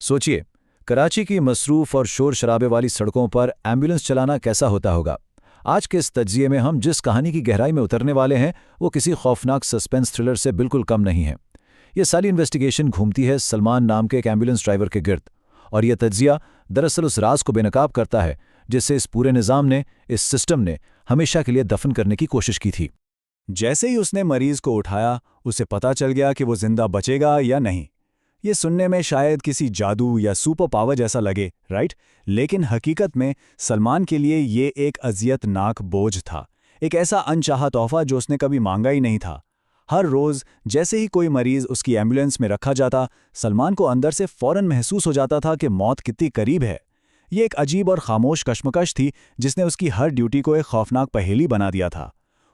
सोचिए, कराची की मसरूफ़ और शोर शराबे वाली सड़कों पर एम्बुलेंस चलाना कैसा होता होगा। आज के इस तज्जिए में हम जिस कहानी की गहराई में उतरने वाले हैं वो किसी खौफनाक सस्पेंस थ्रिलर से बिल्कुल कम नहीं है। ये सारी इन्वेस्टिगेशन घूमती है सलमान नाम के एक एम्बुलेंस ड्राइवर के गिर्द, और यह तज्जिया दरअसल उस राज को बेनकाब करता है जिसे इस पूरे निज़ाम ने, इस सिस्टम ने हमेशा के लिए दफन करने की कोशिश की थी। जैसे ही उसने मरीज को उठाया, उसे पता चल गया कि वो जिंदा बचेगा या नहीं। ये सुनने में शायद किसी जादू या सुपर पावर जैसा लगे, राइट? लेकिन हकीकत में सलमान के लिए ये एक अजियतनाक बोझ था, एक ऐसा अनचाहा तोहफा जो उसने कभी मांगा ही नहीं था। हर रोज जैसे ही कोई मरीज उसकी एम्बुलेंस में रखा जाता, सलमान को अंदर से फौरन महसूस हो जाता था कि मौत कितनी करीब है। ये एक अजीब और खामोश कश्मकश थी जिसने उसकी हर ड्यूटी को एक खौफनाक पहेली बना दिया था।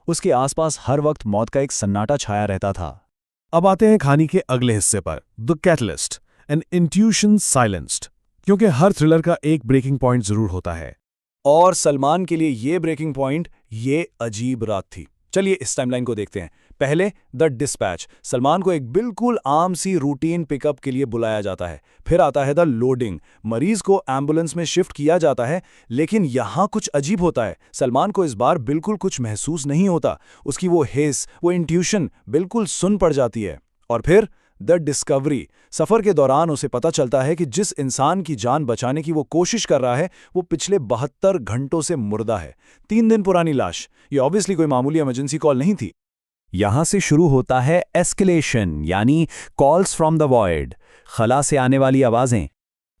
उसके आसपास हर वक्त मौत का एक सन्नाटा छाया रहता था। अब आते हैं कहानी के अगले हिस्से पर, the catalyst, N intuition silenced. क्योंकि हर थ्रिलर का एक ब्रेकिंग पॉइंट जरूर होता है। और सलमान के लिए ये ब्रेकिंग पॉइंट, ये अजीब रात थी। चलिए इस टाइमलाइन को देखते हैं। पहले द डिस्पैच। सलमान को एक बिल्कुल आम सी रूटीन पिकअप के लिए बुलाया जाता है। फिर आता है द लोडिंग। मरीज को एम्बुलेंस में शिफ्ट किया जाता है, लेकिन यहां कुछ अजीब होता है। सलमान को इस बार बिल्कुल कुछ महसूस नहीं होता। उसकी वो हिस, वो इंट्यूशन बिल्कुल सुन पड़ जाती है। और फिर द डिस्कवरी। सफर के दौरान उसे पता चलता है कि जिस इंसान की जान बचाने की वो कोशिश कर रहा है, वो पिछले 72 घंटों से मुर्दा है। 3 दिन पुरानी लाश। ये ऑब्वियसली कोई मामूली इमरजेंसी कॉल नहीं थी। यहां से शुरू होता है एस्केलेशन, यानी कॉल्स फ्रॉम द वॉइड, खला से आने वाली आवाजें।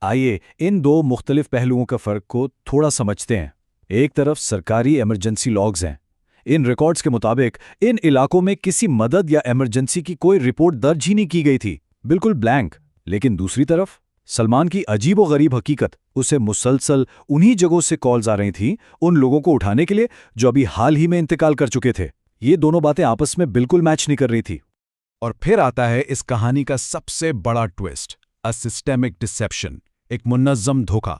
आइए इन दो मुख्तलिफ पहलुओं का फ़र्क को थोड़ा समझते हैं। एक तरफ सरकारी इमरजेंसी लॉग्स हैं। इन रिकॉर्ड्स के मुताबिक इन इलाकों में किसी मदद या इमरजेंसी की कोई रिपोर्ट दर्ज ही नहीं की गई थी, बिल्कुल ब्लैंक। लेकिन दूसरी तरफ सलमान की अजीबोगरीब हकीकत, उसे मुसलसल उन्हीं जगहों से कॉल्स आ रही थीं उन लोगों को उठाने के लिए जो अभी हाल ही में इंतकाल कर चुके थे। ये दोनों बातें आपस में बिल्कुल मैच नहीं कर रही थी। और फिर आता है इस कहानी का सबसे बड़ा ट्विस्ट, अ सिस्टेमिक डिसेप्शन, एक मुनज़्ज़म धोखा।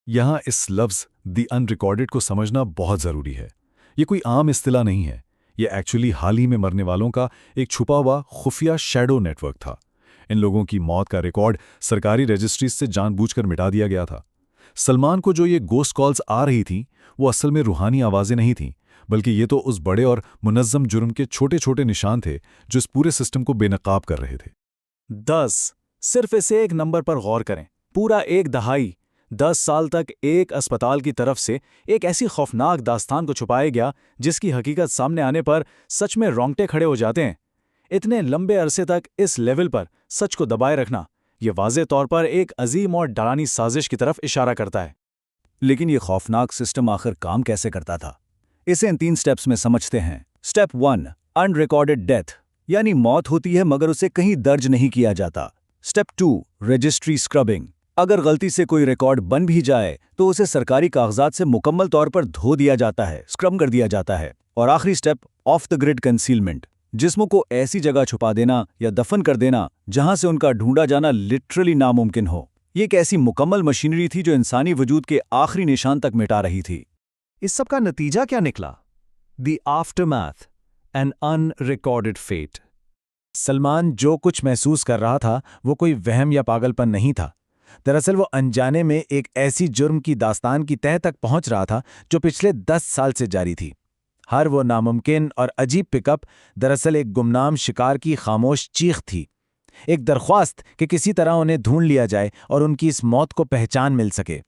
यहां इस लफ्ज़ द अनरिकॉर्डेड को समझना बहुत ज़रूरी है। ये कोई आम इस्तिला नहीं है। ये एक्चुअली हाल ही में मरने वालों का एक छुपा हुआ खुफिया शैडो नेटवर्क था। इन लोगों की मौत का रिकॉर्ड सरकारी रजिस्ट्रीज से जानबूझकर मिटा दिया गया था। सलमान को जो ये गोस्ट कॉल्स आ रही थीं, वो असल में रूहानी आवाज़ें नहीं थीं, बल्कि ये तो उस बड़े और मुनज़्ज़म जुर्म के छोटे छोटे निशान थे जो इस पूरे सिस्टम को बेनकाब कर रहे थे। 10। सिर्फ इसे एक नंबर पर गौर करें। पूरा एक दहाई, 10 साल तक एक अस्पताल की तरफ से एक ऐसी खौफनाक दास्तान को छुपाया गया जिसकी हकीकत सामने आने पर सच में रोंगटे खड़े हो जाते हैं। इतने लंबे अरसे तक इस लेवल पर सच को दबाए रखना, यह वाज़े तौर पर एक अजीम और डरावनी साजिश की तरफ इशारा करता है। लेकिन ये खौफनाक सिस्टम आखिर काम कैसे करता था, इसे इन 3 स्टेप्स में समझते हैं। स्टेप 1, अनरिकॉर्डेड डेथ, यानी मौत होती है मगर उसे कहीं दर्ज नहीं किया जाता। Step 2, registry scrubbing. अगर गलती से कोई रिकॉर्ड बन भी जाए तो उसे सरकारी कागजात से मुकम्मल तौर पर धो दिया जाता है, स्क्रब कर दिया जाता है। और आखिरी step, off the grid concealment, जिस्मों को ऐसी जगह छुपा देना या दफन कर देना जहां से उनका ढूंढा जाना लिटरली नामुमकिन हो। ये एक ऐसी मुकम्मल मशीनरी थी जो इंसानी वजूद के आखिरी निशान तक मिटा रही थी। इस सब का नतीजा क्या निकला? The aftermath, an unrecorded fate. Salman जो कुछ महसूस कर रहा था वो कोई वहम या पागलपन नहीं था। दरअसल वो अनजाने में एक ऐसी जुर्म की दास्तान की तह तक पहुंच रहा था जो पिछले 10 साल से जारी थी। हर वो नामुमकिन और अजीब पिकअप दरअसल एक गुमनाम शिकार की खामोश चीख थी, एक दरख्वास्त कि किसी तरह उन्हें ढूंढ लिया जाए और उनकी इस मौत को पहचान मिल सके।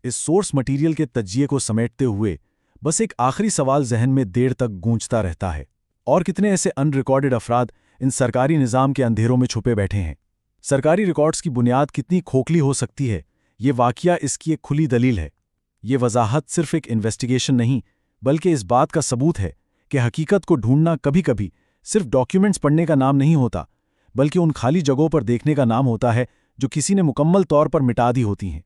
इस सोर्स मटेरियल के तज्जिए को समेटते हुए बस एक आखिरी सवाल जहन में देर तक गूंजता रहता है, और कितने ऐसे अनरिकॉर्डेड अफराद इन सरकारी निज़ाम के अंधेरों में छुपे बैठे हैं? सरकारी रिकॉर्ड्स की बुनियाद कितनी खोखली हो सकती है, ये वाकया इसकी एक खुली दलील है। ये वजाहत सिर्फ एक इन्वेस्टिगेशन नहीं, बल्कि इस बात का सबूत है कि हकीकत को ढूंढना कभी कभी सिर्फ डॉक्यूमेंट्स पढ़ने का नाम नहीं होता, बल्कि उन खाली जगहों पर देखने का नाम होता है जो किसी ने मुकम्मल तौर पर मिटा दी होती हैं।